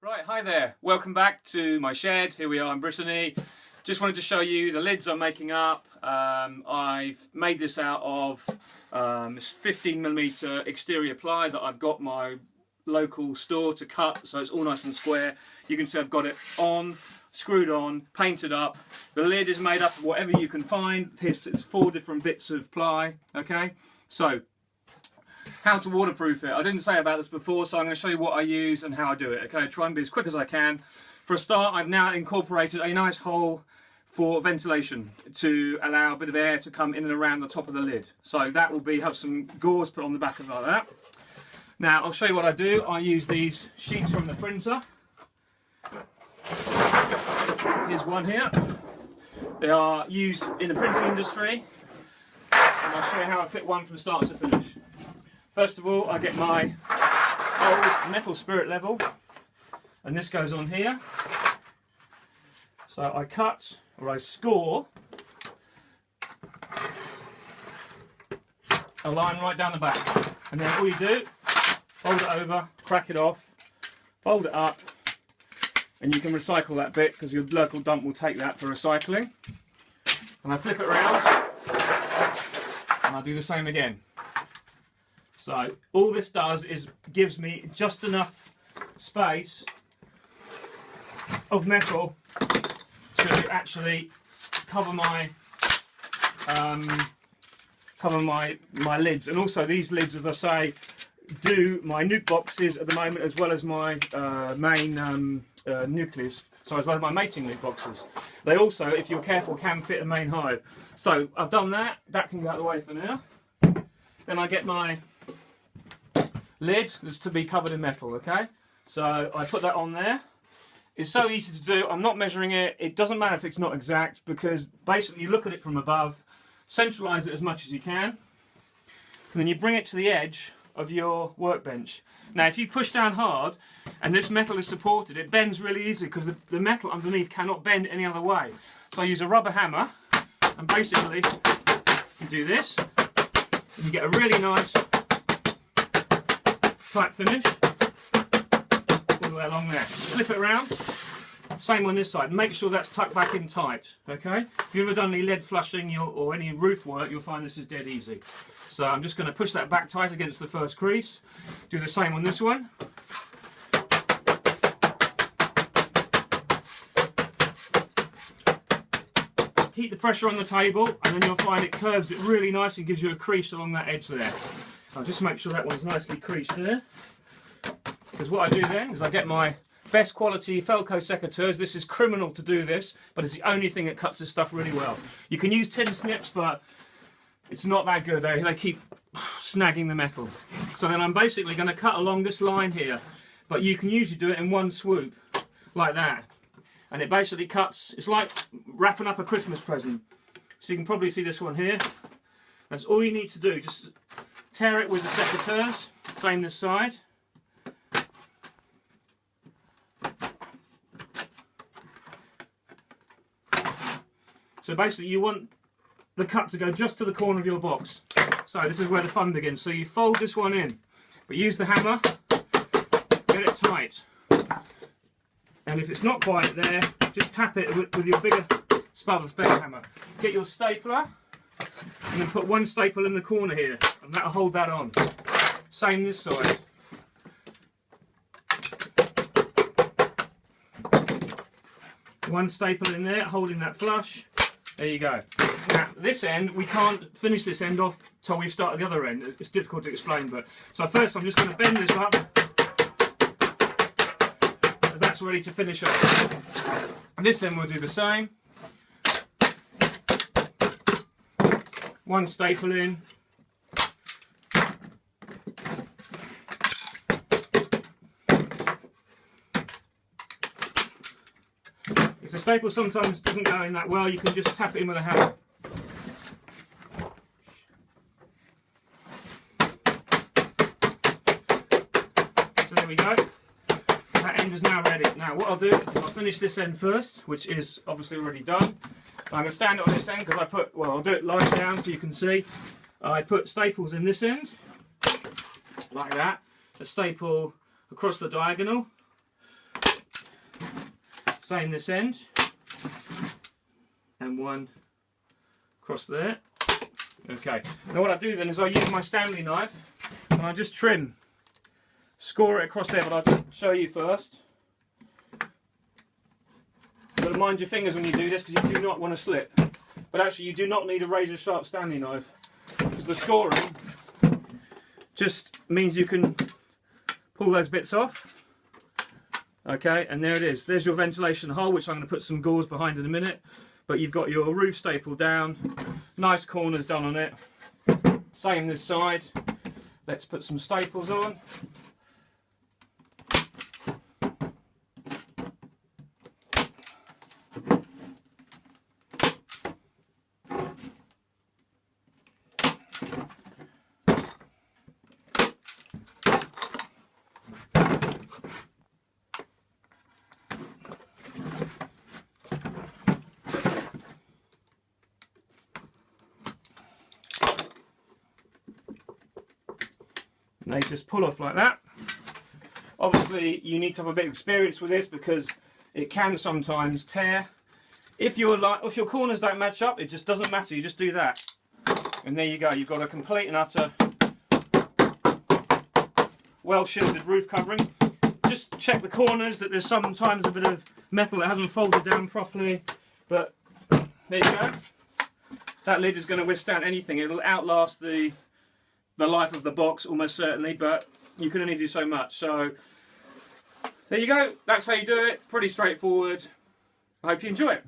Right, hi there. Welcome back to my shed. Here we are in Brittany. Just wanted to show you the lids I'm making up. I've made this out of this 15mm exterior ply that I've got my local store to cut, so it's all nice and square. You can see I've got it on, screwed on, painted up. The lid is made up of whatever you can find. It's 4 different bits of ply. Okay, so how to waterproof it. I didn't say about this before, so I'm going to show you what I use and how I do it. Okay, try and be as quick as I can. For a start, I've now incorporated a nice hole for ventilation to allow a bit of air to come in and around the top of the lid. So that will have some gauze put on the back of it like that. Now I'll show you what I do. I use these sheets from the printer. Here's one here. They are used in the printing industry, and I'll show you how I fit one from start to finish. First of all, I get my old metal spirit level, and this goes on here. So I cut, or I score, a line right down the back, and then all you do, fold it over, crack it off, fold it up, and you can recycle that bit because your local dump will take that for recycling. And I flip it around, and I do the same again. So all this does is gives me just enough space of metal to actually cover my lids. And also these lids, as I say, do my nuke boxes at the moment, as well as my main nucleus, so as well as my mating nuke boxes. They also, if you're careful, can fit a main hive. So I've done that. That can go out of the way for now. Then I get my lid is to be covered in metal. Okay, so I put that on there. It's so easy to do. I'm not measuring it. It doesn't matter if it's not exact, because basically you look at it from above, centralize it as much as you can, and then you bring it to the edge of your workbench. Now if you push down hard and this metal is supported, it bends really easy because the metal underneath cannot bend any other way. So I use a rubber hammer, and basically you do this and you get a really nice tight finish all the way along there. Flip it around, same on this side. Make sure that's tucked back in tight. Okay, if you've ever done any lead flushing or any roof work, you'll find this is dead easy. So I'm just going to push that back tight against the first crease. Do the same on this one. Keep the pressure on the table, and then you'll find it curves it really nice and gives you a crease along that edge there. I'll just make sure that one's nicely creased there. Because what I do then is I get my best quality Felco secateurs. This is criminal to do this, but it's the only thing that cuts this stuff really well. You can use tin snips, but it's not that good. They keep snagging the metal. So then I'm basically going to cut along this line here, but you can usually do it in one swoop, like that. And it basically cuts, it's like wrapping up a Christmas present. So you can probably see this one here. That's all you need to do. Just tear it with the secateurs, same this side. So basically you want the cut to go just to the corner of your box. So this is where the fun begins. So you fold this one in, but use the hammer, get it tight. And if it's not quite there, just tap it with your bigger spade hammer. Get your stapler, and then put one staple in the corner here, and that'll hold that on. Same this side. One staple in there, holding that flush. There you go. Now this end, we can't finish this end off till we've started the other end. It's difficult to explain, but so first I'm just going to bend this up. So that's ready to finish off. This end we'll do the same. One staple in. If the staple sometimes doesn't go in that well, you can just tap it in with a hammer. So there we go. That end is now ready. Now what I'll do is I'll finish this end first, which is obviously already done. I'm going to stand it on this end because I'll do it lying down so you can see. I put staples in this end, like that. A staple across the diagonal, Same this end, and one across there. Okay, now what I do then is I use my Stanley knife and I just trim, score it across there, but I'll just show you first. You've got to mind your fingers when you do this because you do not want to slip. But actually you do not need a razor sharp Stanley knife because the scoring just means you can pull those bits off. Okay, and there it is. There's your ventilation hole, which I'm going to put some gauze behind in a minute. But you've got your roof staple down, nice corners done on it. Same this side. Let's put some staples on. And they just pull off like that. Obviously you need to have a bit of experience with this because it can sometimes tear. If your corners don't match up, it just doesn't matter, you just do that. And there you go, you've got a complete and utter well shielded roof covering. Just check the corners that there's sometimes a bit of metal that hasn't folded down properly, but there you go. That lid is going to withstand anything, it'll outlast the life of the box almost certainly, but you can only do so much. So there you go, that's how you do it, pretty straightforward. I hope you enjoy it.